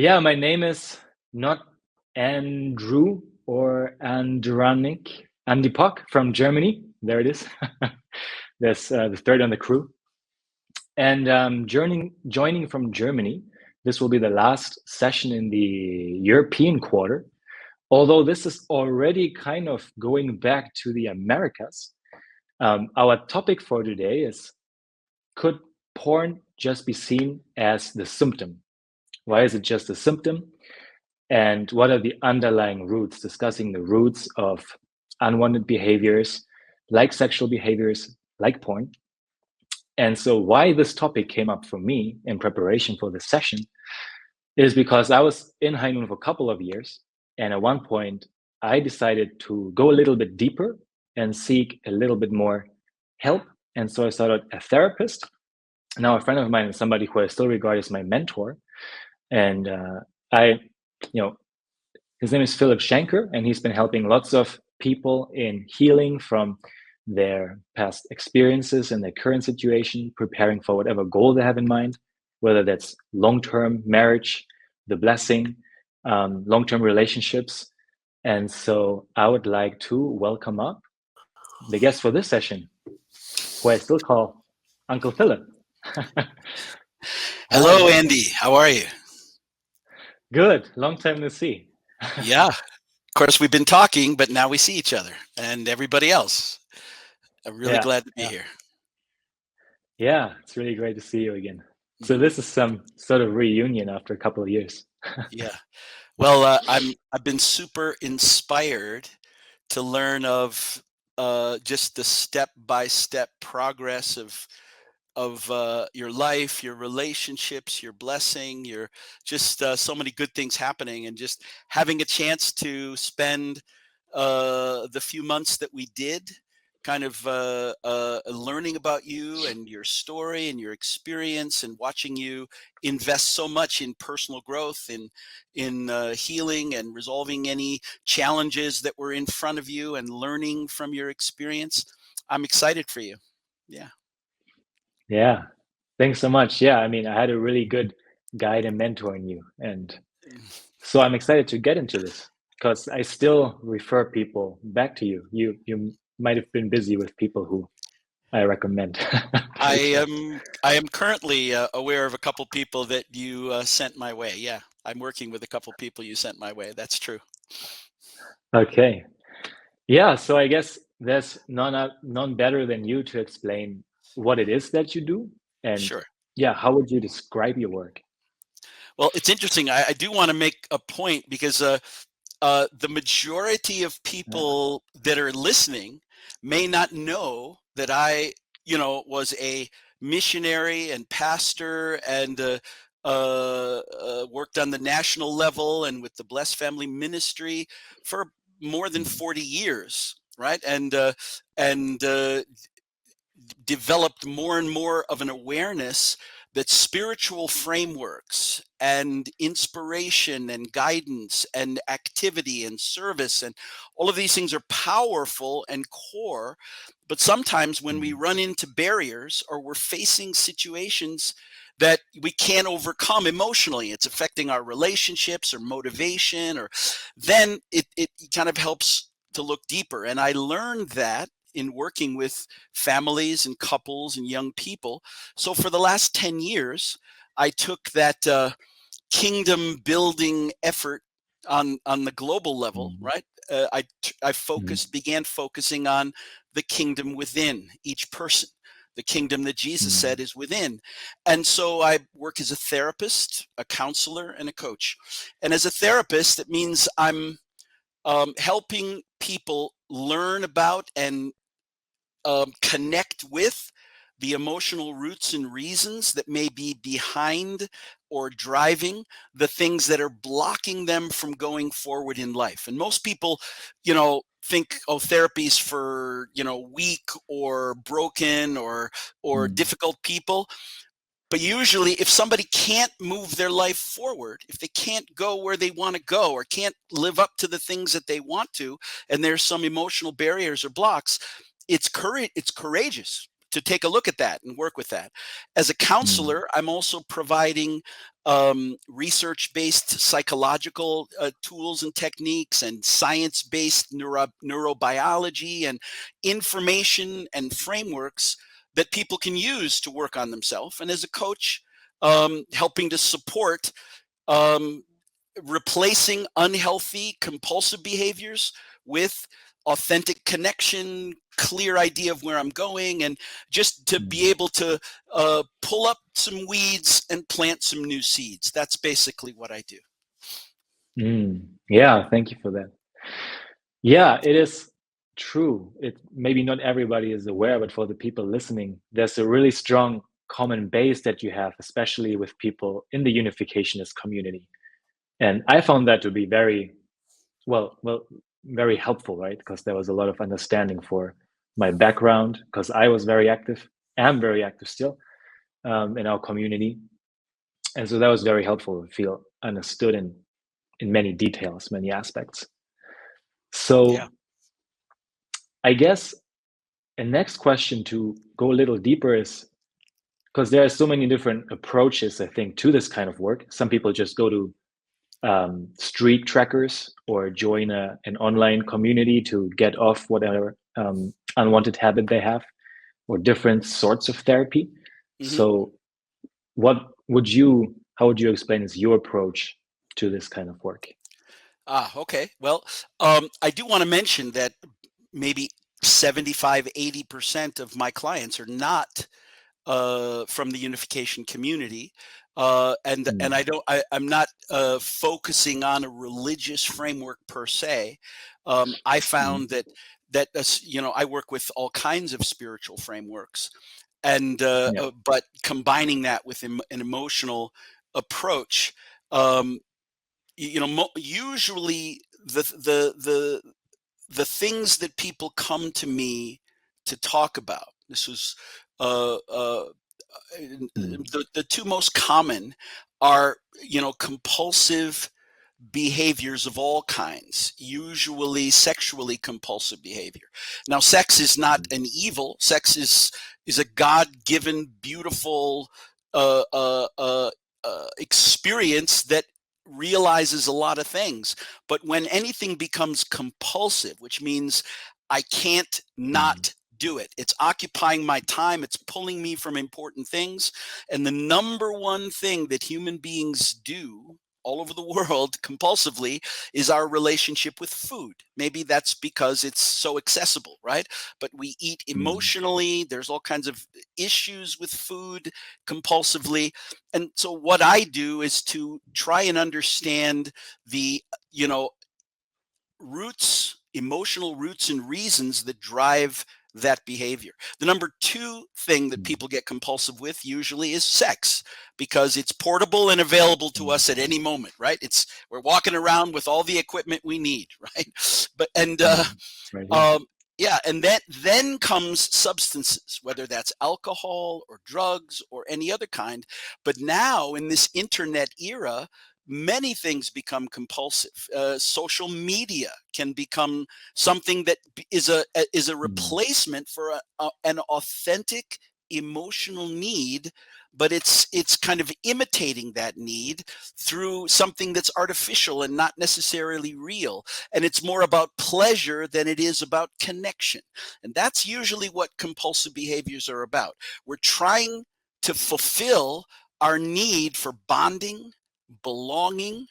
Yeah, my name is not Andrew or Andranik. Andi Pock from Germany. There it is. That's the third on the crew. And joining from Germany, this will be the last session in the European quarter. Although this is already kind of going back to the Americas, our topic for today is, could porn just be seen as the symptom? Why is it just a symptom? And what are the underlying roots, discussing the roots of unwanted behaviors, like sexual behaviors, like porn. And so why this topic came up for me in preparation for this session is because I was in High Noon for a couple of years. And at one point, I decided to go a little bit deeper and seek a little bit more help. And so I started a therapist. Now a friend of mine is somebody who I still regard as my mentor. And his name is Phillip Schanker, and he's been helping lots of people in healing from their past experiences and their current situation, preparing for whatever goal they have in mind, whether that's long-term marriage, the blessing, long-term relationships. And so I would like to welcome up the guest for this session, who I still call Uncle Phillip. Hello, Andy. How are you? Good. Long time no see. Yeah. Of course, we've been talking, but now we see each other and everybody else. I'm really glad to be here. Yeah, it's really great to see you again. So this is some sort of reunion after a couple of years. Yeah. Well, I've been super inspired to learn of just the step-by-step progress of your life, your relationships, your blessing, your just so many good things happening, and just having a chance to spend the few months that we did kind of learning about you and your story and your experience, and watching you invest so much in personal growth, in healing and resolving any challenges that were in front of you, and learning from your experience. I'm excited for you. Yeah, thanks so much. Yeah, I mean, I had a really good guide and mentor in you, and so I'm excited to get into this because I still refer people back to you. You might have been busy with people who I recommend. I am currently aware of a couple people that you sent my way. Yeah, I'm working with a couple people you sent my way. That's true. Okay. Yeah, so I guess there's none better than you to explain what it is that you do, and Sure. yeah, how would you describe your work? Well, it's interesting. I do want to make a point, because the majority of people that are listening may not know that I, was a missionary and pastor, and worked on the national level and with the Blessed Family Ministry for more than 40 years, right? And developed more and more of an awareness that spiritual frameworks and inspiration and guidance and activity and service and all of these things are powerful and core. But sometimes when we run into barriers, or we're facing situations that we can't overcome emotionally, it's affecting our relationships or motivation, or then it kind of helps to look deeper. And I learned that in working with families and couples and young people. So for the last 10 years, I took that kingdom building effort on the global level, right? I began focusing on the kingdom within each person. The kingdom that Jesus said is within. And so I work as a therapist, a counselor, and a coach. And as a therapist, it means I'm helping people learn about and connect with the emotional roots and reasons that may be behind or driving the things that are blocking them from going forward in life. And most people, think, therapy's for, weak or broken or difficult people. But usually, if somebody can't move their life forward, if they can't go where they want to go, or can't live up to the things that they want to, and there's some emotional barriers or blocks, it's courageous to take a look at that and work with that. As a counselor, I'm also providing research-based psychological tools and techniques, and science-based neurobiology and information and frameworks that people can use to work on themselves. And as a coach, helping to support um, replacing unhealthy compulsive behaviors with authentic connection, clear idea of where I'm going, and just to be able to pull up some weeds and plant some new seeds. That's basically what I do. Yeah, thank you for that. Yeah, it is true. It maybe not everybody is aware, but for the people listening, there's a really strong common base that you have, especially with people in the unificationist community. And I found that to be very very helpful, right? Because there was a lot of understanding for my background, because I was very active, am very active still, in our community. And so that was very helpful to feel understood in many details, many aspects. Yeah. So I guess a next question to go a little deeper is, because there are so many different approaches, I think, to this kind of work. Some people just go to streak trackers or join an online community to get off whatever unwanted habit they have, or different sorts of therapy. So how would you explain is your approach to this kind of work? Okay. Well, I do want to mention that maybe 75–80% of my clients are not from the unification community, and I'm not focusing on a religious framework per se. I found that I work with all kinds of spiritual frameworks, and Yeah. but combining that with an emotional approach. Um, Usually the things that people come to me to talk about. This was the two most common are compulsive behaviors of all kinds, usually sexually compulsive behavior. Now, sex is not an evil. Sex is a God-given, beautiful experience that realizes a lot of things. But when anything becomes compulsive, which means I can't not do it, it's occupying my time, it's pulling me from important things. And the number one thing that human beings do all over the world compulsively is our relationship with food. Maybe that's because it's so accessible, right? But we eat emotionally. There's all kinds of issues with food compulsively. And so what I do is to try and understand the, emotional roots and reasons that drive that behavior. The number two thing that people get compulsive with usually is sex, because it's portable and available to us at any moment, right? We're walking around with all the equipment we need, right? Right. Yeah, and then comes substances, whether that's alcohol or drugs or any other kind. But now in this internet era, many things become compulsive. Social media can become something that is a replacement for an authentic emotional need, but it's kind of imitating that need through something that's artificial and not necessarily real. And it's more about pleasure than it is about connection. And that's usually what compulsive behaviors are about. We're trying to fulfill our need for bonding, belonging,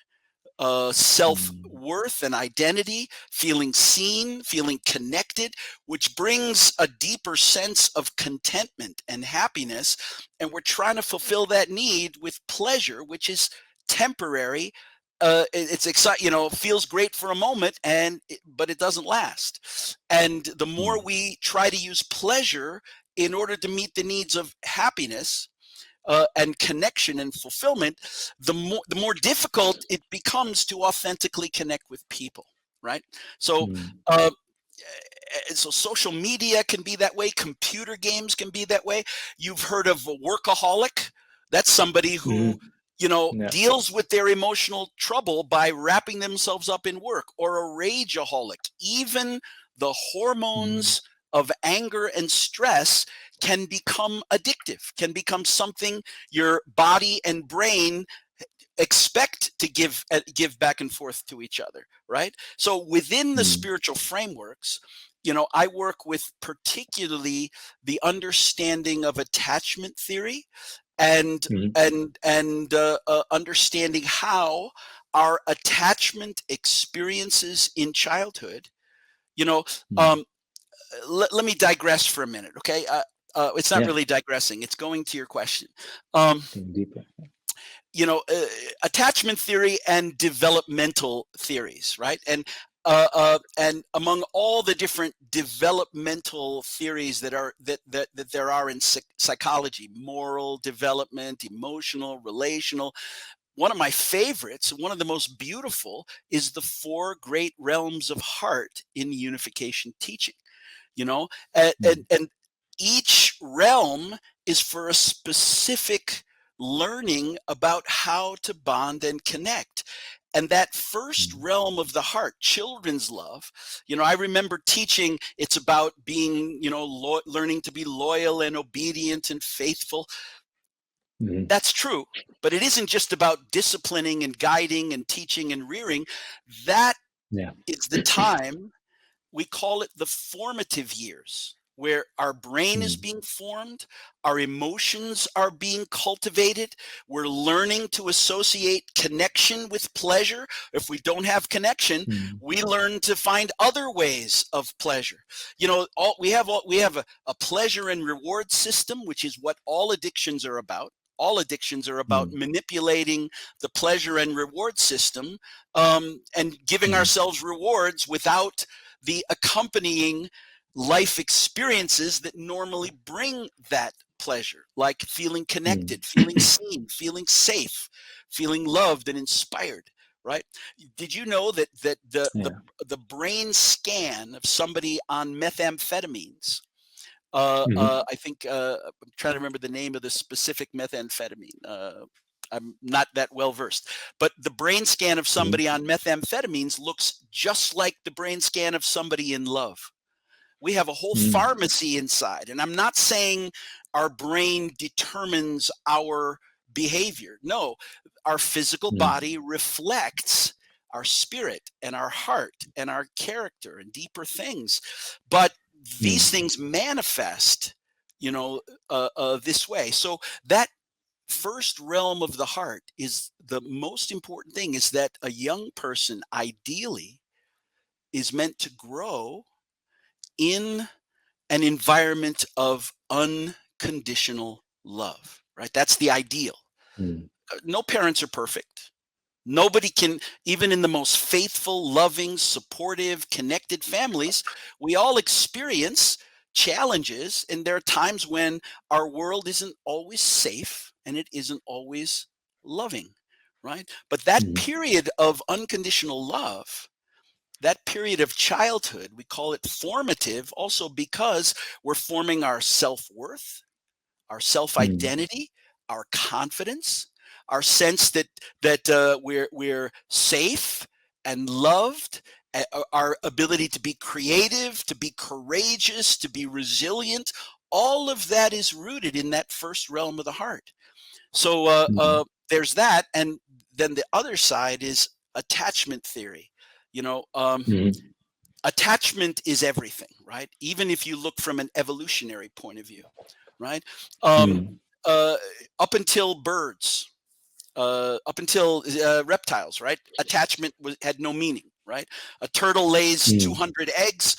self-worth and identity, feeling seen, feeling connected, which brings a deeper sense of contentment and happiness. And we're trying to fulfill that need with pleasure, which is temporary. It's exciting, feels great for a moment, but it doesn't last. And the more we try to use pleasure in order to meet the needs of happiness, and connection and fulfillment, the more difficult it becomes to authentically connect with people, right? So, so social media can be that way. Computer games can be that way. You've heard of a workaholic. That's somebody who Yeah. deals with their emotional trouble by wrapping themselves up in work. Or a rageaholic. Even the hormones of anger and stress can become addictive, can become something your body and brain expect to give back and forth to each other, right? So within the spiritual frameworks, I work with particularly the understanding of attachment theory and Mhm. understanding how our attachment experiences in childhood, you know, Mhm. um, let me digress for a minute, okay? It's not Yeah, really digressing; it's going to your question. Um, think deeper. you know, uh, Attachment theory and developmental theories, right? And among all the different developmental theories that there are in psychology, moral development, emotional, relational, one of my favorites, one of the most beautiful, is the four great realms of heart in unification teaching. You know, Mhm. and each realm is for a specific learning about how to bond and connect. And that first Mhm. realm of the heart, children's love, I remember teaching it's about being, learning to be loyal and obedient and faithful. Mhm. That's true. But it isn't just about disciplining and guiding and teaching and rearing. That Yeah. is the time we call it the formative years, where our brain is Mhm. being formed, our emotions are being cultivated, we're learning to associate connection with pleasure. If we don't have connection, Mhm. we learn to find other ways of pleasure. We have a pleasure and reward system, which is what all addictions are about. All addictions are about Mhm. manipulating the pleasure and reward system, and giving Mhm. ourselves rewards without the accompanying life experiences that normally bring that pleasure, like feeling Mhm. connected, feeling seen, feeling safe, feeling loved and inspired. Right? Did you know that Yeah. the brain scan of somebody on methamphetamines? Mhm. I think I'm trying to remember the name of the specific methamphetamine. I'm not that well versed, but the brain scan of Mhm. somebody on methamphetamines looks just like the brain scan of somebody in love. We have a whole Mhm. pharmacy inside, and I'm not saying our brain determines our behavior. No, our physical Mhm. body reflects our spirit and our heart and our character and deeper things. But these Mhm. things manifest, this way. So that first realm of the heart is the most important thing, is that a young person ideally is meant to grow in an environment of unconditional love, right? That's the ideal. Mhm. No parents are perfect. Nobody can, even in the most faithful, loving, supportive, connected families, we all experience challenges. And there are times when our world isn't always safe and it isn't always loving, right? But that Mhm. period of unconditional love, that period of childhood, we call it formative also because we're forming our self worth, our self Mhm. identity, our confidence, our sense that we're safe and loved, our ability to be creative, to be courageous, to be resilient. All of that is rooted in that first realm of the heart. So Mhm. there's that, and then the other side is attachment theory. You know, um, Mhm. Attachment is everything, right? Even if you look from an evolutionary point of view, right? Um, Mhm. uh, Up until birds, up until reptiles, right? Had no meaning, right? A turtle lays Mhm. 200 eggs.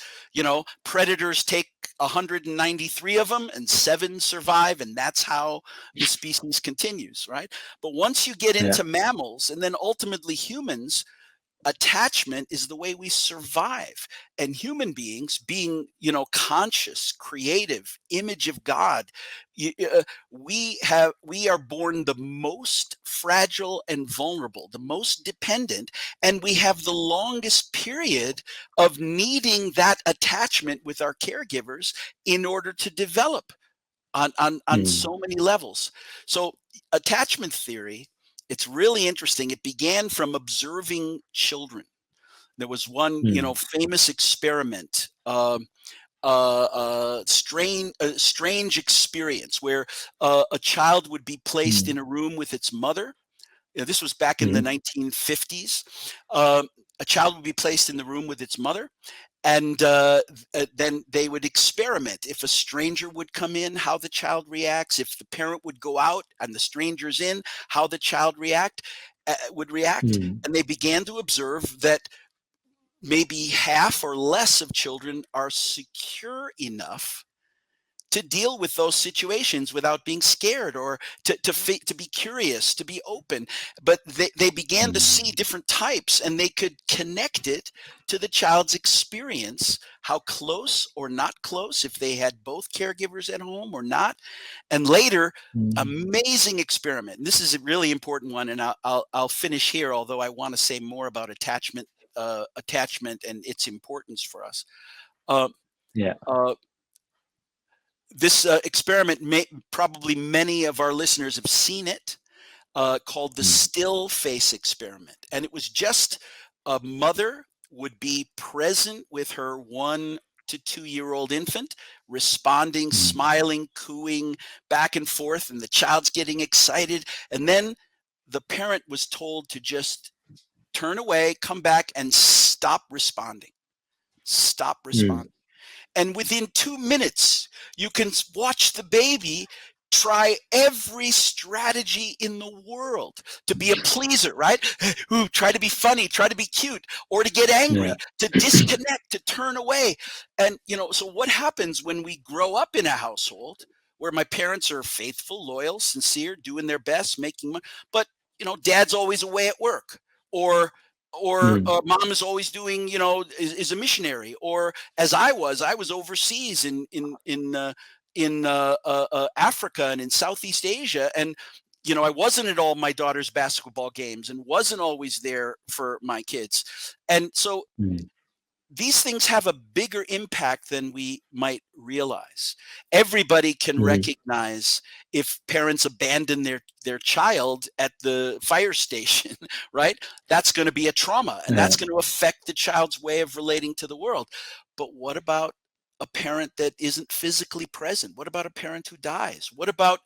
Predators take 193 of them, and 7 survive, and that's how the species continues, right? But once you get Yeah. into mammals, and then ultimately humans, attachment is the way we survive. And human beings, being conscious, creative, image of God, y- uh, we are born the most fragile and vulnerable, the most dependent, and we have the longest period of needing that attachment with our caregivers in order to develop on Mhm. so many levels. So attachment theory, it's really interesting. It began from observing children. There was one, Mhm. famous experiment. strange experience where a child would be placed in a room with its mother. This was back in the 1950s. A child would be placed in the room with its mother, and then they would experiment. If a stranger would come in, how the child reacts. If the parent would go out and the stranger's in, how the child would react. And they began to observe that maybe half or less of children are secure enough to deal with those situations without being scared, or to be curious, to be open. But they began to see different types, and they could connect it to the child's experience, how close or not close, if they had both caregivers at home or not. And later, amazing experiment. And this is a really important one, and I'll finish here, although I want to say more about attachment and its importance for us. This experiment, probably many of our listeners have seen it, called the still face experiment. And it was just a mother would be present with her 1 to 2-year-old infant, responding, smiling, cooing back and forth, and the child's getting excited. And then the parent was told to just turn away, come back, and stop responding. Stop responding. And within 2 minutes, you can watch the baby try every strategy in the world to be a pleaser, right? Who try to be funny, try to be cute, or to get angry, to disconnect, to turn away. And, so what happens when we grow up in a household where my parents are faithful, loyal, sincere, doing their best, making money, but, dad's always away at work, or mom is always doing, is a missionary, or as I was overseas in Africa and in Southeast Asia, and I wasn't at all my daughter's basketball games and wasn't always there for my kids, and so these things have a bigger impact than we might realize. Everybody can recognize if parents abandon their child at the fire station, right? That's going to be a trauma, and that's going to affect the child's way of relating to the world. But what about a parent that isn't physically present? What about a parent who dies? What about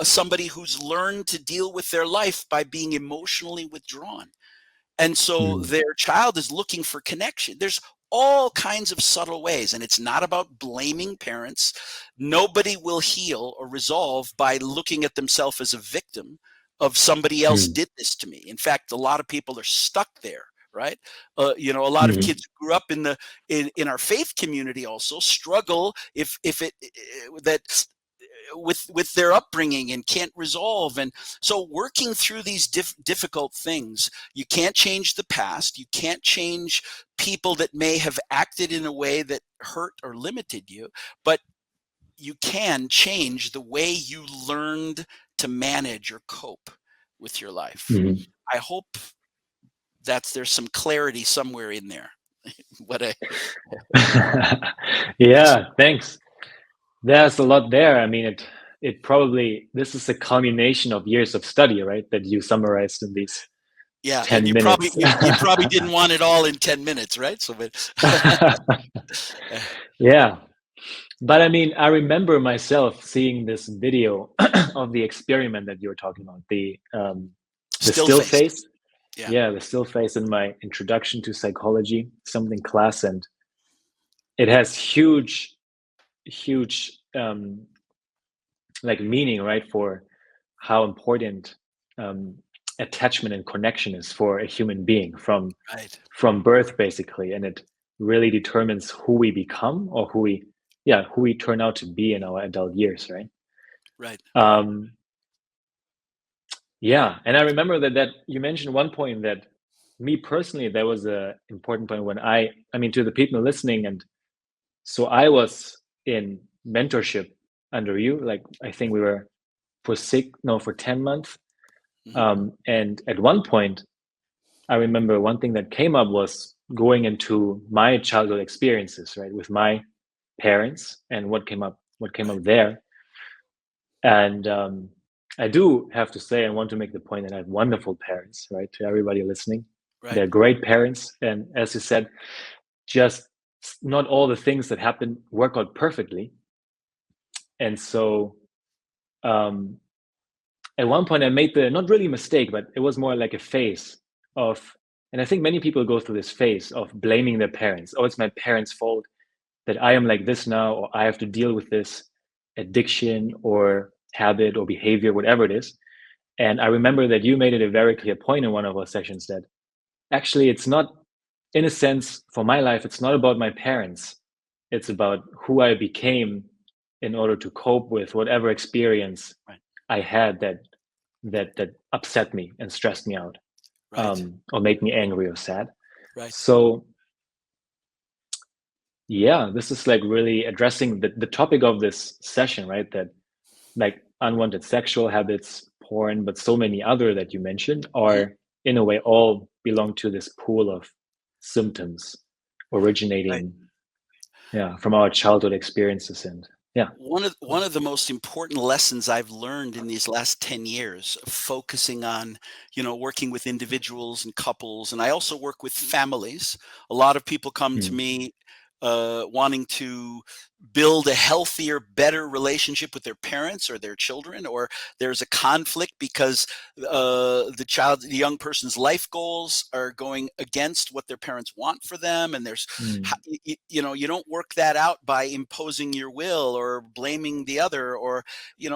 somebody who's learned to deal with their life by being emotionally withdrawn? And so their child is looking for connection. There's all kinds of subtle ways, and it's not about blaming parents. Nobody will heal or resolve by looking at themselves as a victim of somebody else did this to me. In fact, a lot of people are stuck there, right? A lot of kids who grew up in our faith community also struggle with their upbringing and can't resolve. And so working through these difficult things, you can't change the past. You can't change people that may have acted in a way that hurt or limited you, but you can change the way you learned to manage or cope with your life. I hope there's some clarity somewhere in there. Yeah, thanks. There's a lot there. I mean, it probably, this is a culmination of years of study, right? That you summarized in these 10 and you minutes. probably didn't want it all in 10 minutes, right? So, yeah. But I mean, I remember myself seeing this video of the experiment that you were talking about, the still face. Yeah, the still face in my introduction to psychology, something class, and it has huge like meaning, right, for how important attachment and connection is for a human being from birth, basically, and it really determines who we become, or who we turn out to be in our adult years, right. And I remember that you mentioned one point that, me personally, that was a important point when I mean, to the people listening, and so I was in mentorship under you, like I think we were for 10 months. And at one point, I remember one thing that came up was going into my childhood experiences, right, with my parents, and what came up there. And I do have to say, I want to make the point that I have wonderful parents, right, to everybody listening. They're great parents. And as you said, just not all the things that happen work out perfectly. And so at one point I made the, not really mistake, but it was more like a phase of, and I think many people go through this phase of blaming their parents. Oh, it's my parents' fault that I am like this now, or I have to deal with this addiction or habit or behavior, whatever it is. And I remember that you made it a very clear point in one of our sessions that actually it's not, in a sense, for my life, it's not about my parents. It's about who I became in order to cope with whatever experience Right. I had that upset me and stressed me out, Right. or made me angry or sad. Right. So yeah, this is like really addressing the topic of this session, right? That like unwanted sexual habits, porn, but so many other that you mentioned Mhm. are in a way all belong to this pool of symptoms Right. originating, yeah, from our childhood experiences. And yeah. One of the most important lessons I've learned in these last 10 years of focusing on, working with individuals and couples, and I also work with families. A lot of people come to Mm, me wanting to build a healthier, better relationship with their parents or their children, or there's a conflict because the young person's life goals are going against what their parents want for them, and mm, you don't work that out by imposing your will or blaming the other, or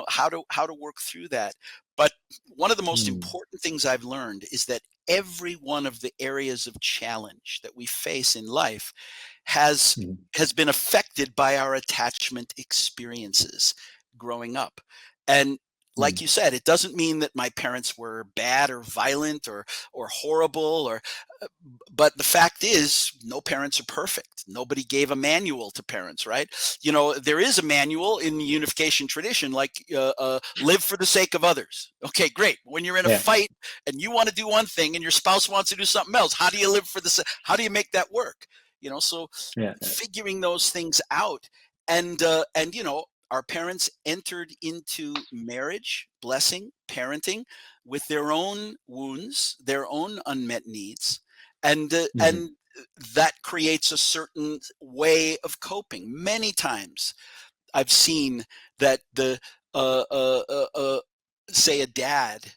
how to work through that. But one of the most mm, important things I've learned is that every one of the areas of challenge that we face in life has mm, has been affected by our attachment experiences growing up. And like mm, you said, it doesn't mean that my parents were bad or violent or horrible, or but the fact is, no parents are perfect. Nobody gave a manual to parents, right? There is a manual in the unification tradition, like live for the sake of others. Okay, great. When you're in a yeah, fight and you want to do one thing and your spouse wants to do something else, how do you live for how do you make that work? So yeah, yeah. figuring those things out, and our parents entered into marriage, blessing, parenting, with their own wounds, their own unmet needs, and Mhm, that creates a certain way of coping. Many times I've seen that the uh, uh, uh, uh, say a dad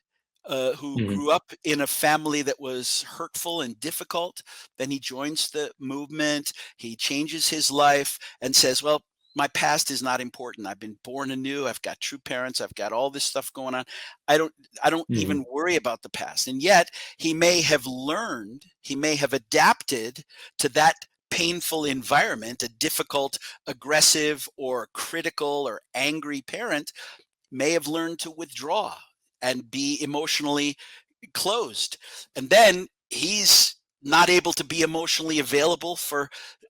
who mhm, grew up in a family that was hurtful and difficult, then he joins the movement, he changes his life and says, well, my past is not important. I've been born anew. I've got true parents. I've got all this stuff going on. I don't I don't mhm, even worry about the past. And yet he may have learned, he may have adapted to that painful environment, a difficult, aggressive, or critical or angry parent may have learned to withdraw and be emotionally closed. And then he's not able to be emotionally available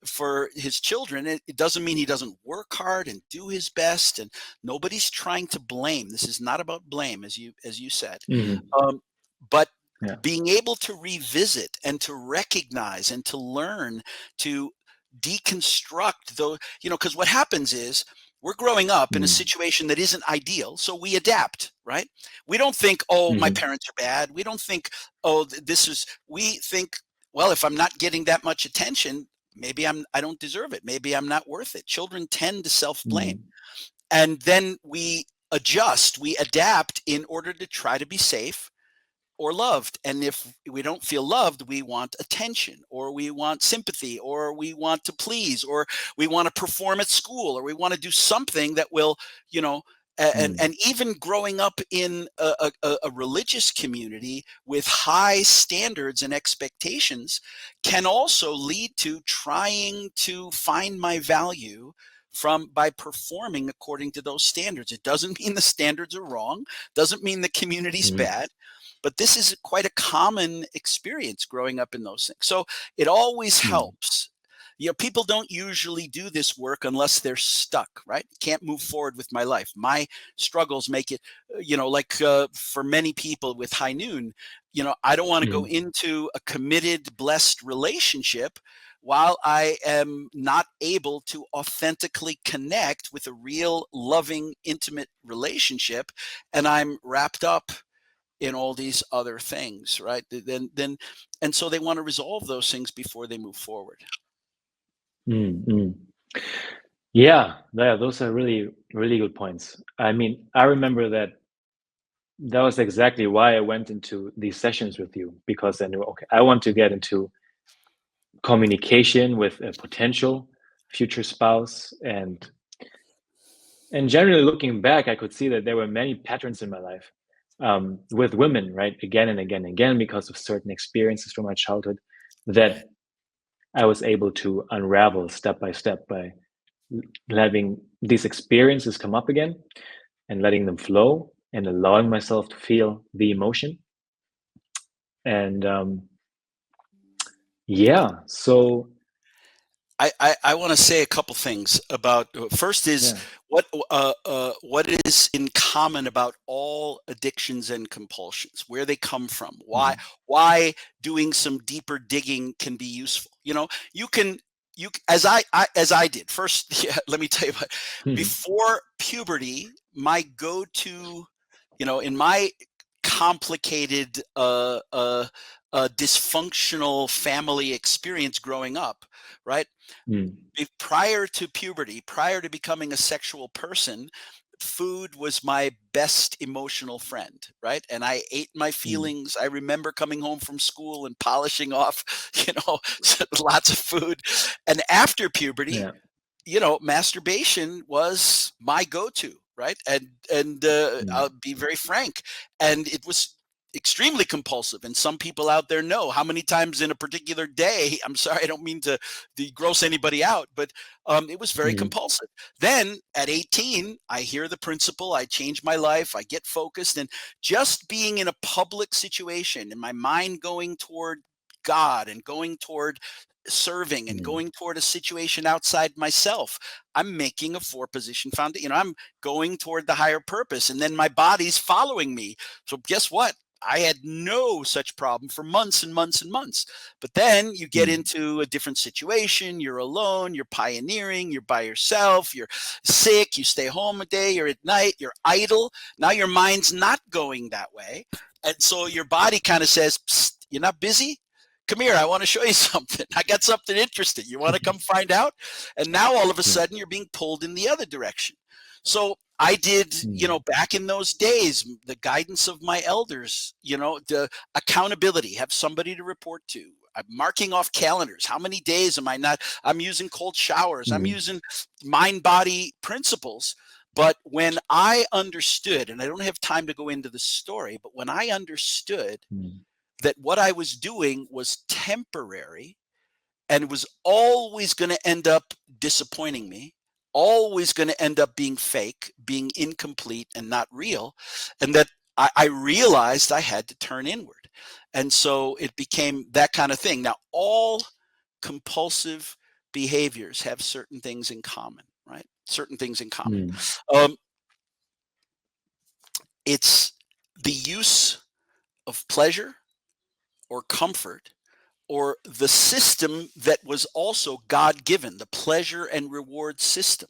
for his children. It doesn't mean he doesn't work hard and do his best, and nobody's trying to blame. This is not about blame, as you said. mhm, um, but yeah, being able to revisit and to recognize and to learn to deconstruct those, because what happens is we're growing up in a mm, situation that isn't ideal, so we adapt, right? We don't think, oh, my mhm, parents are bad. We don't think, oh, we think, well, if I'm not getting that much attention, maybe I don't deserve it. Maybe I'm not worth it. Children tend to self-blame. mm, And then we adjust, we adapt in order to try to be safe or loved. And if we don't feel loved, we want attention, or we want sympathy, or we want to please, or we want to perform at school, or we want to do something that will, you know, mm, and even growing up in a religious community with high standards and expectations can also lead to trying to find my value from by performing according to those standards. It doesn't mean the standards are wrong, doesn't mean the community's mhm, bad, but this is quite a common experience growing up in those things. So it always mm, helps. People don't usually do this work unless they're stuck, right? Can't move forward with my life. My struggles make it, like for many people with High Noon, I don't want to go mhm, into a committed, blessed relationship while I am not able to authentically connect with a real, loving, intimate relationship. And I'm wrapped up in all these other things, right? And so they want to resolve those things before they move forward. Mm, mm. Yeah, yeah, those are really, really good points. I mean, I remember that was exactly why I went into these sessions with you, because I knew, okay, I want to get into communication with a potential future spouse. And generally looking back, I could see that there were many patterns in my life, with women, right? Again and again and again, because of certain experiences from my childhood that I was able to unravel step by step by having these experiences come up again and letting them flow and allowing myself to feel the emotion. And yeah, so I want to say a couple things about first is yeah. what is in common about all addictions and compulsions, where they come from, Mhm. why doing some deeper digging can be useful. You know, you can as I did first. Yeah, let me tell you what. Mhm. Before puberty, my go-to, you know, in my complicated dysfunctional family experience growing up, right? Mm. Prior to puberty, prior to becoming a sexual person, food was my best emotional friend, right? And I ate my Mm. feelings. I remember coming home from school and polishing off, you know, lots of food. And after puberty, Yeah. you know, masturbation was my go-to, right? And Mm. I'll be very frank, and it was extremely compulsive. And some people out there know how many times in a particular day. I'm sorry, I don't mean to gross anybody out, but it was very Mm. compulsive. Then at 18, I hear the principle. I change my life. I get focused, and just being in a public situation, and my mind going toward God and going toward serving and Mm. going toward a situation outside myself. I'm making a four position foundation. You know, I'm going toward the higher purpose, and then my body's following me. So guess what? I had no such problem for months and months and months. But then you get Mm. into a different situation. You're alone. You're pioneering. You're by yourself. You're sick. You stay home a day. You're at night. You're idle. Now your mind's not going that way. And so your body kind of says, "Psst, you're not busy? Come here, I want to show you something. I got something interesting. You want to come find out?" And now all of a Yeah. sudden you're being pulled in the other direction. So I did, you Mm. know, back in those days, the guidance of my elders, you know, the accountability, have somebody to report to. I'm marking off calendars. How many days am I not? I'm using cold showers. I'm Mm. using mind body principles. But when I understood, and I don't have time to go into the story, but when I understood Mm. that what I was doing was temporary and was always going to end up disappointing me, always going to end up being fake, being incomplete, and not real. And that I realized I had to turn inward. And so it became that kind of thing. Now, all compulsive behaviors have certain things in common, right? Certain things in common. Mm. Um, it's the use of pleasure or comfort or the system that was also God given, the pleasure and reward system.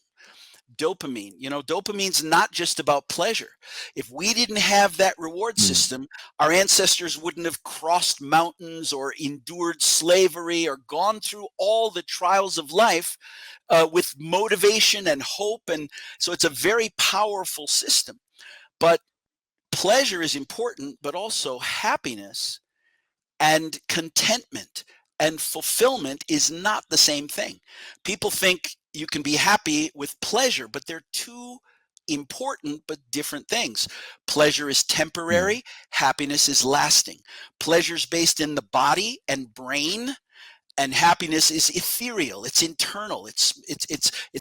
Dopamine, you know, dopamine's not just about pleasure. If we didn't have that reward Mm. system, our ancestors wouldn't have crossed mountains or endured slavery or gone through all the trials of life with motivation and hope. And so it's a very powerful system. But pleasure is important, but also happiness and contentment and fulfillment is not the same thing. People think you can be happy with pleasure, but they're two important but different things. Pleasure is Mm. temporary, happiness is lasting. Pleasure is based in the body and brain, and happiness is ethereal, it's internal, it's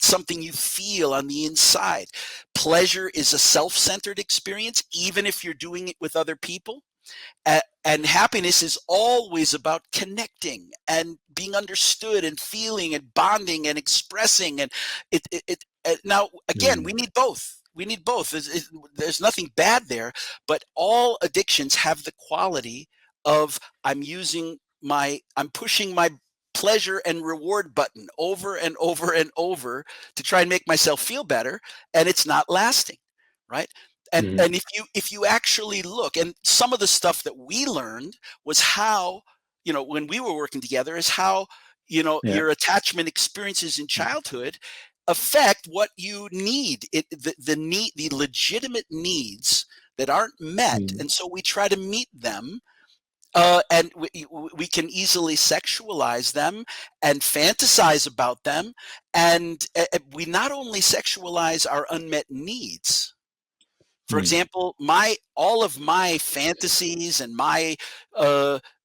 something you feel on the inside. Pleasure is a self-centered experience even if you're doing it with other people. And happiness is always about connecting and being understood and feeling and bonding and expressing. And now again, we Mm. need both. We need both. There's nothing bad there, but all addictions have the quality of I'm pushing my pleasure and reward button over and over and over to try and make myself feel better, and it's not lasting, right? And Mm. if you actually look, and some of the stuff that we learned was how, you know, when we were working together, is how Yeah. your attachment experiences in childhood affect what you need. The legitimate needs that aren't met, Mm. and so we try to meet them. And we can easily sexualize them and fantasize about them. And we not only sexualize our unmet needs. For Mm. example, all of my fantasies and my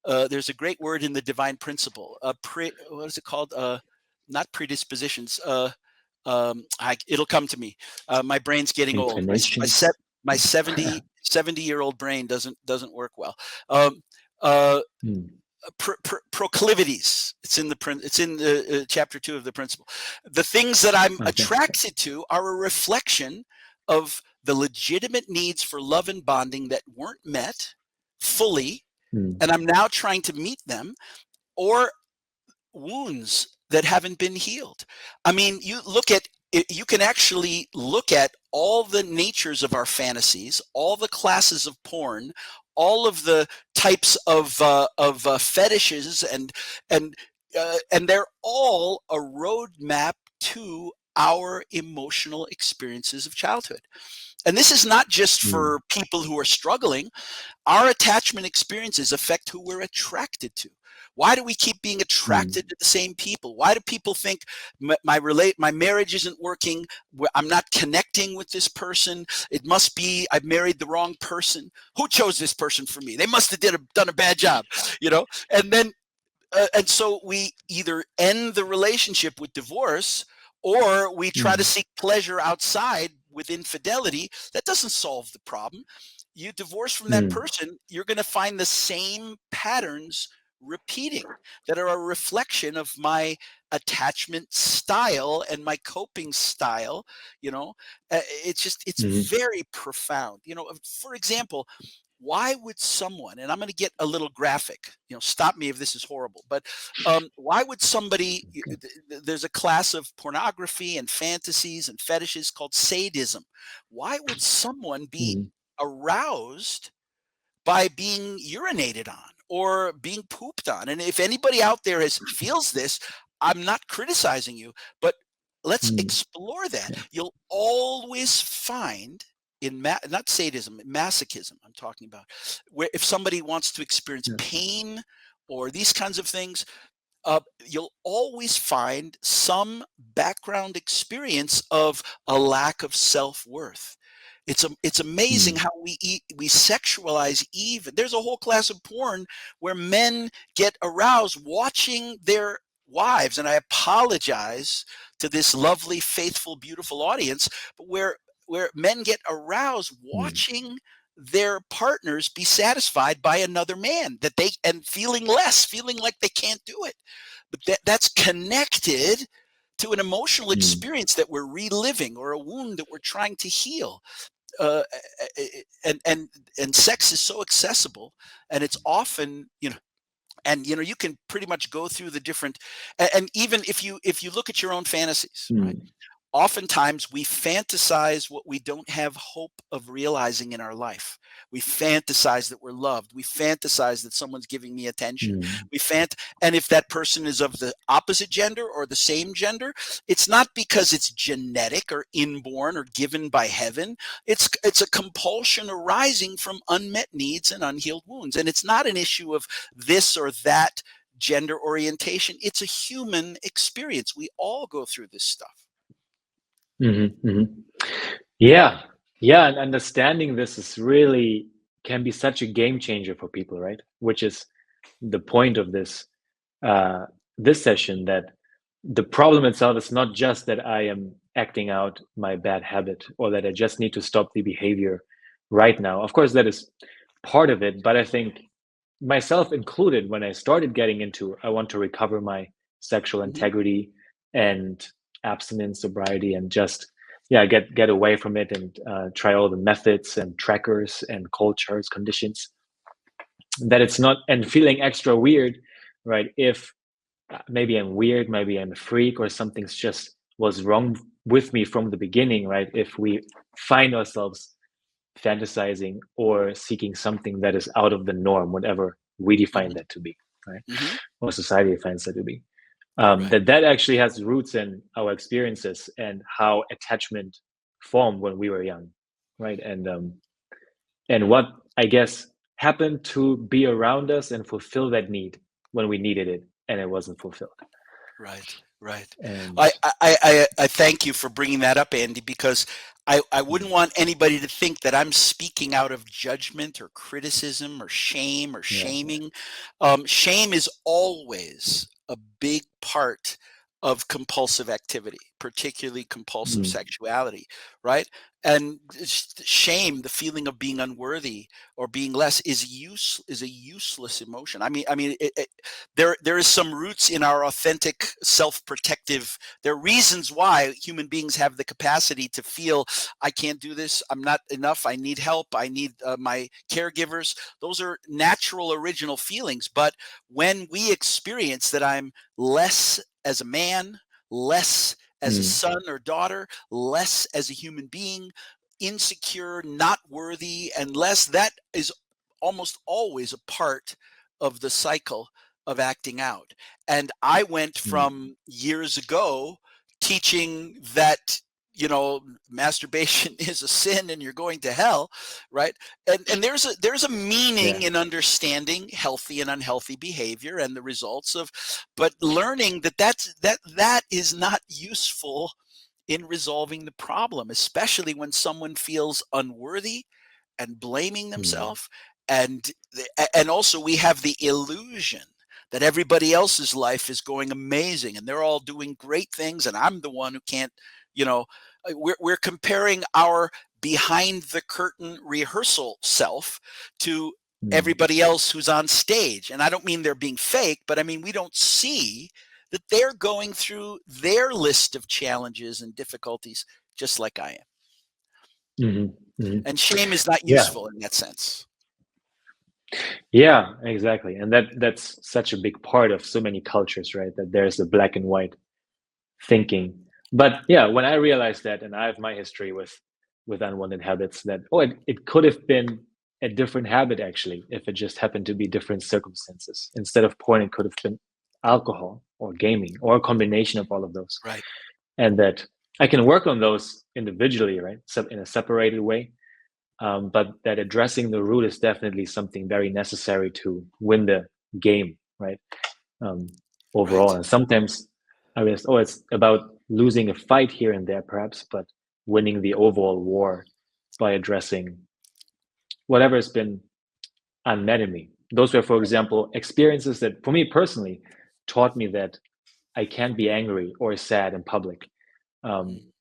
there's a great word in the divine principle. What is it called? Not predispositions. It'll come to me. My brain's getting old. Inclinations. My 70-year-old brain doesn't work well. Um, uh, Mm. Proclivities. It's in chapter 2 of the principle. The things that I'm Okay. attracted to are a reflection of the legitimate needs for love and bonding that weren't met fully, Mm. and I'm now trying to meet them, or wounds that haven't been healed. I mean, you can actually look at all the natures of our fantasies, all the classes of porn, all of the types of fetishes, and they're all a roadmap to our emotional experiences of childhood. And this is not just Mm. for people who are struggling. Our attachment experiences affect who we're attracted to. Why do we keep being Mm. attracted to the same people? Why do people think my marriage isn't working? I'm not connecting with this person. It must be I've married the wrong person. Who chose this person for me? They must have done a bad job, And then and so we either end the relationship with divorce, or we try to Mm. seek pleasure outside with infidelity. That doesn't solve the problem. You divorce from that Mm. person, you're going to find the same patterns repeating that are a reflection of my attachment style and my coping style. It's Mm. very profound. For example, why would someone, and I'm going to get a little graphic, stop me if this is horrible, but why would somebody, Okay. there's a class of pornography and fantasies and fetishes called sadism. Why would someone be Mm. aroused by being urinated on or being pooped on? And if anybody out there feels this, I'm not criticizing you, but let's Mm. explore that. Yeah. You'll always find not sadism, masochism I'm talking about, where if somebody wants to experience Yeah. pain or these kinds of things, you'll always find some background experience of a lack of self-worth. It's amazing Mm. how we sexualize. Even there's a whole class of porn where men get aroused watching their wives, and I apologize to this lovely, faithful, beautiful audience, but where men get aroused Mm. watching their partners be satisfied by another man, and feeling less, feeling like they can't do it. But that's connected to an emotional Mm. experience that we're reliving, or a wound that we're trying to heal. uh, and sex is so accessible, and it's often, and you can pretty much go through the different, and even if you look at your own fantasies, right? Mm. Oftentimes we fantasize what we don't have hope of realizing in our life. We fantasize that we're loved. We fantasize that someone's giving me attention. Mm. And if that person is of the opposite gender or the same gender, it's not because it's genetic or inborn or given by heaven. It's a compulsion arising from unmet needs and unhealed wounds. And it's not an issue of this or that gender orientation. It's a human experience. We all go through this stuff. Mhm, mhm. Yeah, yeah, and understanding this is really can be such a game changer for people, right? Which is the point of uh, this session, that the problem itself is not just that I am acting out my bad habit or that I just need to stop the behavior right now. Of course, that is part of it, but I think myself included, when I started getting into, I want to recover my sexual Mhm. integrity and abstinence, sobriety, and just yeah, get away from it and try all the methods and trackers and cold charts conditions. That it's not and feeling extra weird, right? If maybe I'm weird, maybe I'm a freak, or something's just was wrong with me from the beginning, right? If we find ourselves fantasizing or seeking something that is out of the norm, whatever we define Mhm. that to be, right? Mhm. Or society defines that to be. Right. that actually has roots in our experiences and how attachment formed when we were young, right? And what, I guess, happened to be around us and fulfill that need when we needed it and it wasn't fulfilled. Right, right. And I thank you for bringing that up, Andy, because I wouldn't mm, want anybody to think that I'm speaking out of judgment or criticism or shame or yeah. shaming. Shame is always a big part of compulsive activity, particularly compulsive Mm, sexuality, right? And shame, the feeling of being unworthy or being less, is a useless emotion. There is some roots in our authentic self-protective. There are reasons why human beings have the capacity to feel, I can't do this, I'm not enough, I need help, I need my caregivers. Those are natural original feelings. But when we experience that I'm less as a man, less as a mm, son or daughter, less as a human being, insecure, not worthy, and less, that is almost always a part of the cycle of acting out. And I went mm, from years ago teaching that, masturbation is a sin and you're going to hell, right? And there's a yeah. meaning in understanding healthy and unhealthy behavior and the results of, but learning that is not useful in resolving the problem, especially when someone feels unworthy and blaming Mm, themselves. And also we have the illusion that everybody else's life is going amazing and they're all doing great things and I'm the one who can't. We're comparing our behind the curtain rehearsal self to mm, everybody else who's on stage. And I don't mean they're being fake, but I mean we don't see that they're going through their list of challenges and difficulties just like I am. mhm, mhm. And shame is not Yeah. useful in that sense. Yeah, exactly. And that's such a big part of so many cultures, right? That there's a black and white thinking. But yeah, when I realized that, and I have my history with unwanted habits, that it could have been a different habit actually, if it just happened to be different circumstances. Instead of porn, it could have been alcohol or gaming or a combination of all of those. Right. And that I can work on those individually, right? So in a separated way. But that addressing the root is definitely something very necessary to win the game, right? Um, Overall, Right. and sometimes I guess, it's about losing a fight here and there, perhaps, but winning the overall war by addressing whatever has been unmet in me. Those were, for example, experiences that, for me personally, taught me that I can't be angry or sad in public. Um, Mm.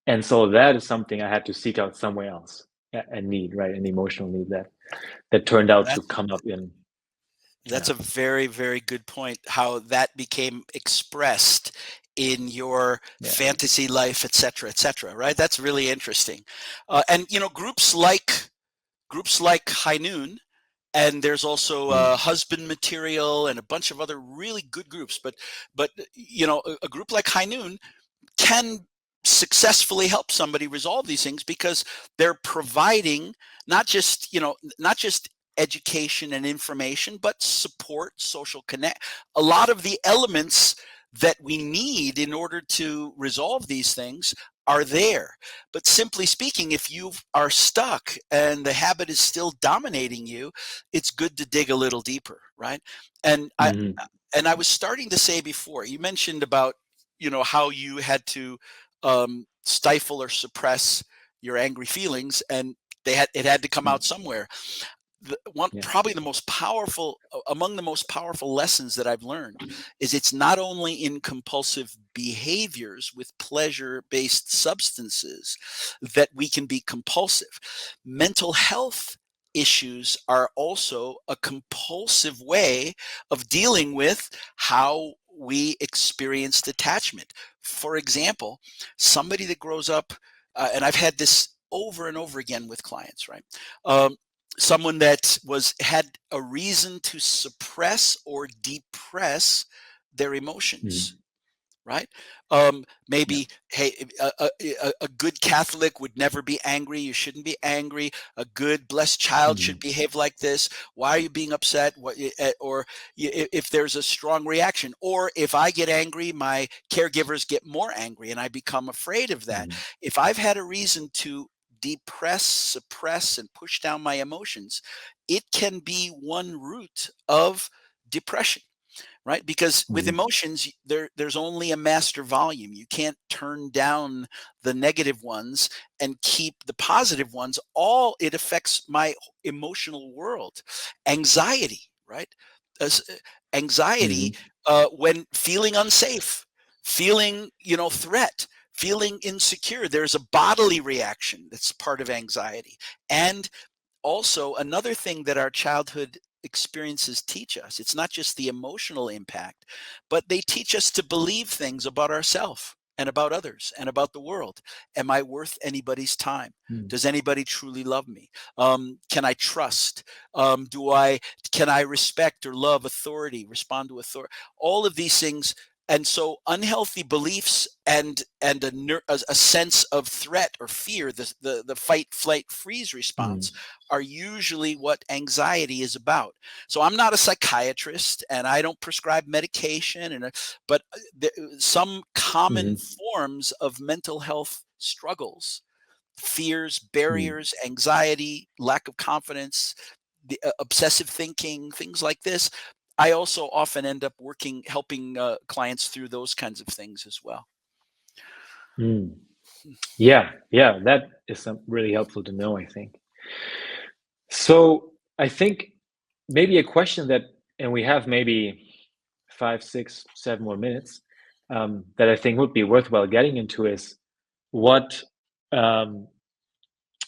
and so that is something I had to seek out somewhere else, a need, right? An emotional need that turned out to That's come up in, that's yeah, a very, very good point. How that became expressed in your yeah, fantasy life, et cetera, et cetera. Right. That's really interesting. And groups like High Noon, and there's also mm, Husband Material and a bunch of other really good groups. But a group like High Noon can successfully help somebody resolve these things because they're providing not just education and information, but support, social connect, a lot of the elements that we need in order to resolve these things are there. But simply speaking, if you are stuck and the habit is still dominating you, it's good to dig a little deeper, right? and i mhm, and I was starting to say before, you mentioned about, how you had to stifle or suppress your angry feelings, and it had to come mm, out somewhere. One yeah, probably the most powerful among the most powerful lessons that I've learned is it's not only in compulsive behaviors with pleasure-based substances that we can be compulsive. Mental health issues are also a compulsive way of dealing with how we experience detachment. For example, somebody that grows up, and I've had this over and over again with clients, right? Someone that had a reason to suppress or depress their mm, emotions, right? Yeah. Maybe, hey, a good Catholic would never be angry. You shouldn't be angry. A good blessed child should Mm, behave like this. Why are you being upset? Or if there's a strong reaction, or if I get angry, my caregivers get more angry, and I become afraid of that. mm, If I've had a reason to depress, suppress, and push down my emotions, it can be one root of depression, right? Because with mm, emotions, there's only a master volume. You can't turn down the negative ones and keep the positive ones. All it affects my emotional world. Anxiety, right? As- uh, Anxiety, mhm, when feeling unsafe, feeling, threat, feeling insecure. There's a bodily reaction that's part of anxiety. And also, another thing that our childhood experiences teach us, it's not just the emotional impact, but they teach us to believe things about ourselves and about others and about the world. Am I worth anybody's time? mm, Does anybody truly love me? Can I trust? Do I can I respect or love authority? Respond to authority? All of these things, and so unhealthy beliefs and a sense of threat or fear, the fight, flight, freeze response, mm, are usually what anxiety is about. So I'm not a psychiatrist, and I don't prescribe medication, but some common mhm, forms of mental health struggles, fears, mm, barriers, anxiety, lack of confidence, the obsessive thinking, things like this. I also often end up helping clients through those kinds of things as well. mm. Yeah, yeah, that is really helpful to know, I think. So I think maybe a question that, and we have maybe 5, 6, 7 more minutes, that I think would be worthwhile getting into is what um,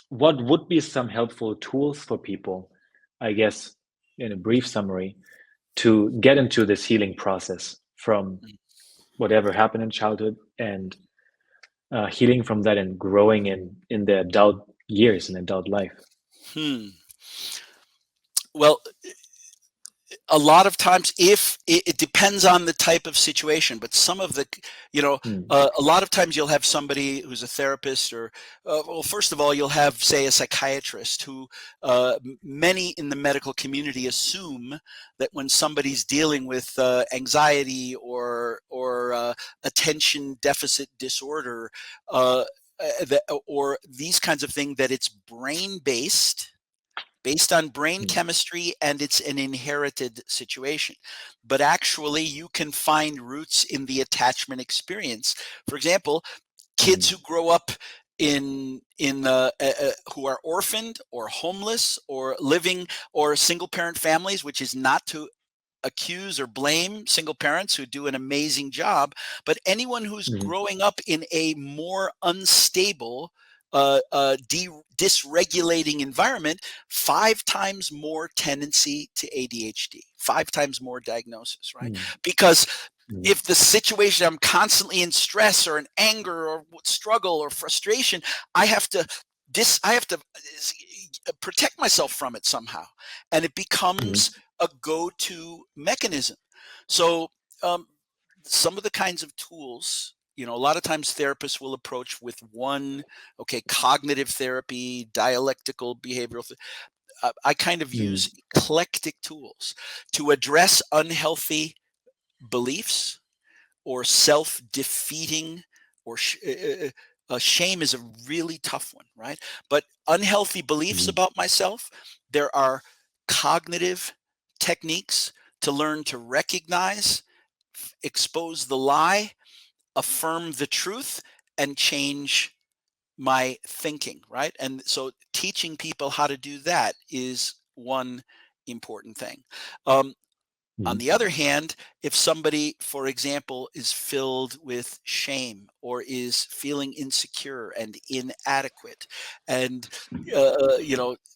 what would be some helpful tools for people, I guess, in a brief summary, to get into this healing process from Mm. whatever happened in childhood and healing from that and growing in the adult years and adult life. Hmm. Well, a lot of times, if it depends on the type of situation, but some of the you know Mm, a lot of times you'll have somebody who's a therapist, or well, first of all, you'll have, say, a psychiatrist who, many in the medical community assume that when somebody's dealing with anxiety or attention deficit disorder, or these kinds of things, that it's brain based on brain mm, chemistry, and it's an inherited situation. But actually, you can find roots in the attachment experience. For example, kids mm, who grow up who are orphaned or homeless or living, or single parent families, which is not to accuse or blame single parents who do an amazing job, but anyone who's mm, growing up in a more unstable, dysregulating environment, 5 times more tendency to ADHD, 5 times more diagnosis, right? mm, Because mm, if the situation, I'm constantly in stress or in anger or struggle or frustration, I have to protect myself from it somehow, and it becomes mm, a go-to mechanism. So, um, some of the kinds of tools, a lot of times therapists will approach with one, okay, cognitive therapy, dialectical behavioral. I kind of mm, use eclectic tools to address unhealthy beliefs or self-defeating, or shame is a really tough one, right? But unhealthy beliefs mm, about myself, there are cognitive techniques to learn to recognize, expose the lie, affirm the truth, and change my thinking, right? And so teaching people how to do that is one important thing. Um, on mm, the other hand, if somebody, for example, is filled with shame or is feeling insecure and inadequate, and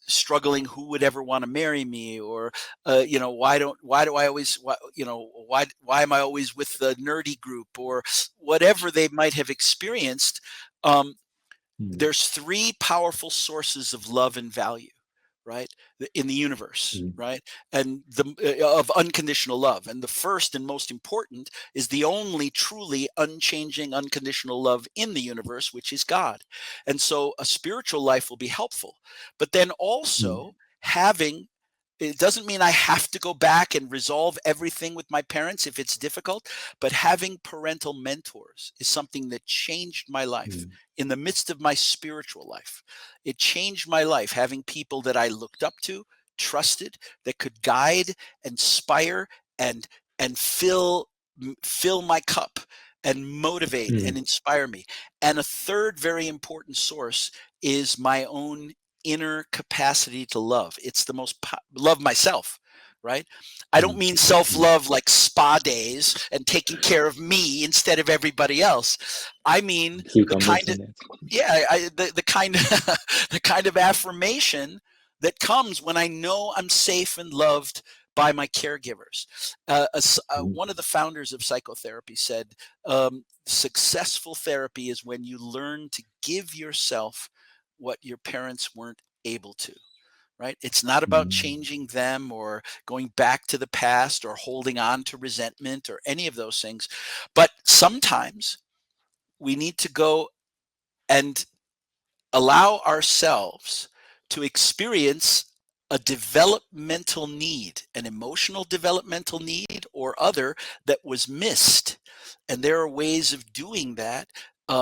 struggling, who would ever want to marry me, or why do I always why am I always with the nerdy group, or whatever they might have experienced, um, mm, there's three powerful sources of love and value. right? In the universe, mm, right? And of unconditional love. And the first and most important is the only truly unchanging, unconditional love in the universe, which is God. And so a spiritual life will be helpful. But then mm, also having it doesn't mean I have to go back and resolve everything with my parents if it's difficult, but having parental mentors is something that changed my life mm, in the midst of my spiritual life. It changed my life having people that I looked up to, trusted, that could guide, inspire, and fill my cup and motivate and mm, inspire me. And a third very important source is my own inner capacity to love. It's the most love myself, right? I don't mm, mean mm. self-love like spa days and taking care of me instead of everybody else. I mean Key the kind of conversation there. yeah, the kind of the kind of affirmation that comes when I know I'm safe and loved by my caregivers. Mm, One of the founders of psychotherapy said, "Successful therapy is when you learn to give yourself what your parents weren't able to." Right? It's not about mm, changing them or going back to the past or holding on to resentment or any of those things. But sometimes we need to go and allow ourselves to experience a developmental need, an emotional developmental need or other that was missed. And there are ways of doing that.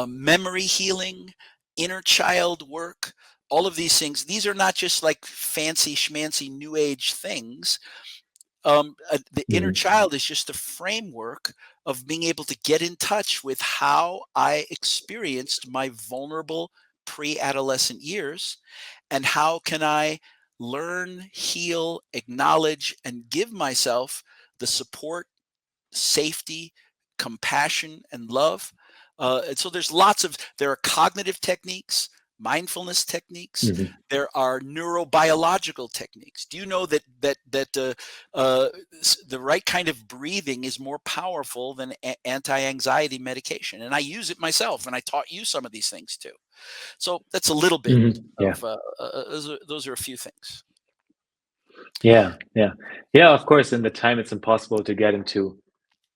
Memory healing, inner child work, all of these things. These are not just like fancy schmancy new age things. The inner mm, child is just a framework of being able to get in touch with how I experienced my vulnerable pre-adolescent years, and how can I learn, heal, acknowledge, and give myself the support, safety, compassion, and love. And so there are cognitive techniques, mindfulness techniques. mhm. There are neurobiological techniques. Do you know that the right kind of breathing is more powerful than anti-anxiety medication? And I use it myself, and I taught you some of these things too. So that's a little bit Mhm. Yeah. of those are a few things. Yeah. Yeah. Yeah. Of course, in the time, it's impossible to get into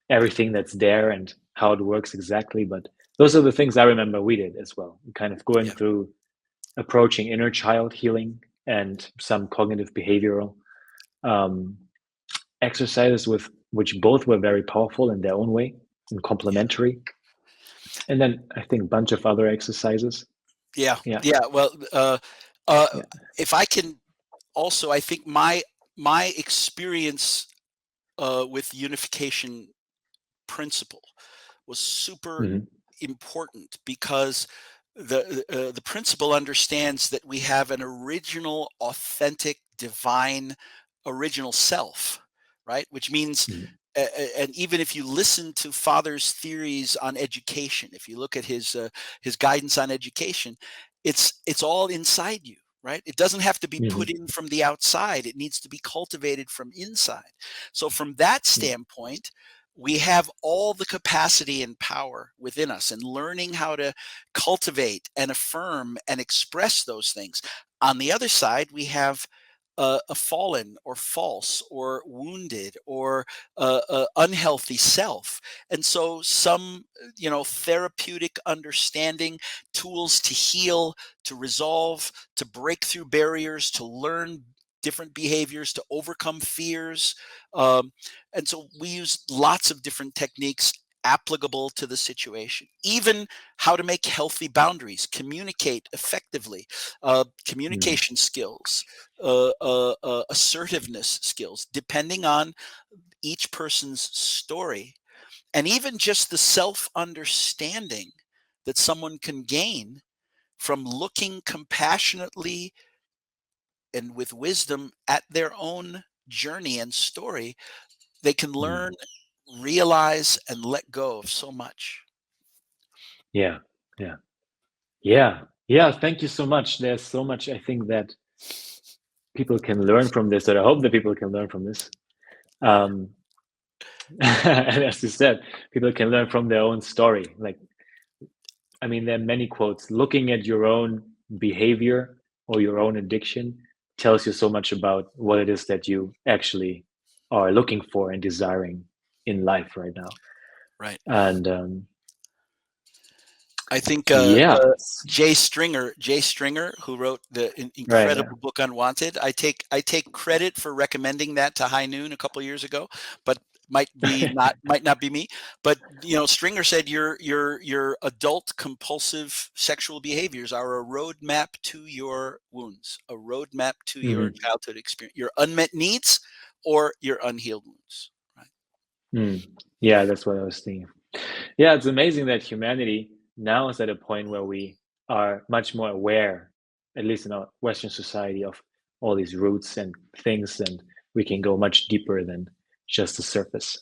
everything that's there and how it works exactly. But those are the things I remember we did as well. Kind of going Yeah, through approaching inner child healing and some cognitive behavioral um, exercises with which both were very powerful in their own way and yeah. complementary. And then I think a bunch of other exercises. Yeah, Yeah. yeah. Well, uh, Yeah. if I can also, I think my experience with unification principle was super Hmm. important because the principle understands that we have an original, authentic, divine, original self, right? Which means, Hmm. and even if you listen to Father's theories on education, if you look at his guidance on education, it's all inside you. Right? It doesn't have to be put Hmm. in from the outside. It needs to be cultivated from inside. So, from that standpoint, we have all the capacity and power within us, and learning how to cultivate and affirm and express those things. On the other side, we have a fallen or false or wounded or unhealthy self. And so some therapeutic understanding, tools to heal, to resolve, to break through barriers, to learn different behaviors, to overcome fears. Um, and so we use lots of different techniques applicable to the situation. Even how to make healthy boundaries, communicate effectively, Hmm. communication skills, assertiveness skills, depending on each person's story, and even just the self understanding that someone can gain from looking compassionately and with wisdom at their own journey and story. They can Hmm. learn, realize, and let go of so much. Yeah. Yeah. Yeah. Yeah. Thank you so much. There's so much I think that people can learn from this, or I hope that people can learn from this. Um, and as you said, people can learn from their own story. Like, I mean, there are many quotes looking at your own behavior or your own addiction. tells you so much about what it is that you actually are looking for and desiring in life right now. Right. And I think yeah, Jay Stringer, who wrote the right, yeah. incredible book Unwanted. I take credit for recommending that to High Noon a couple years ago, but might not be me. But Stringer said your adult compulsive sexual behaviors are a roadmap to your wounds, a roadmap to your childhood experience, your unmet needs or your unhealed wounds. Right. Yeah, that's what I was thinking. Yeah, it's amazing that humanity now is at a point where we are much more aware, at least in our Western society, of all these roots and things, and we can go much deeper than just the surface.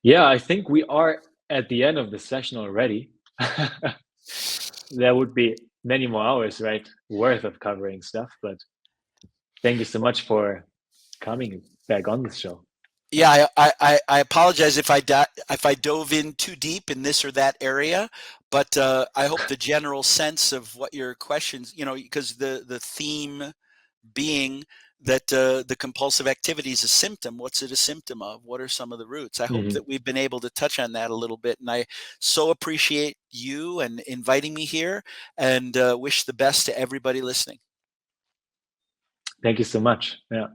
Yeah, I think we are at the end of the session already. There would be many more hours, right, worth of covering stuff, but thank you so much for coming back on the show. Yeah, I apologize if I dove in too deep in this or that area, but I hope the general sense of what your questions, because the theme being that the compulsive activity is a symptom. What's it a symptom of? What are some of the roots? I hope that we've been able to touch on that a little bit, and I so appreciate you and inviting me here, and wish the best to everybody listening. Thank you so much. Yeah.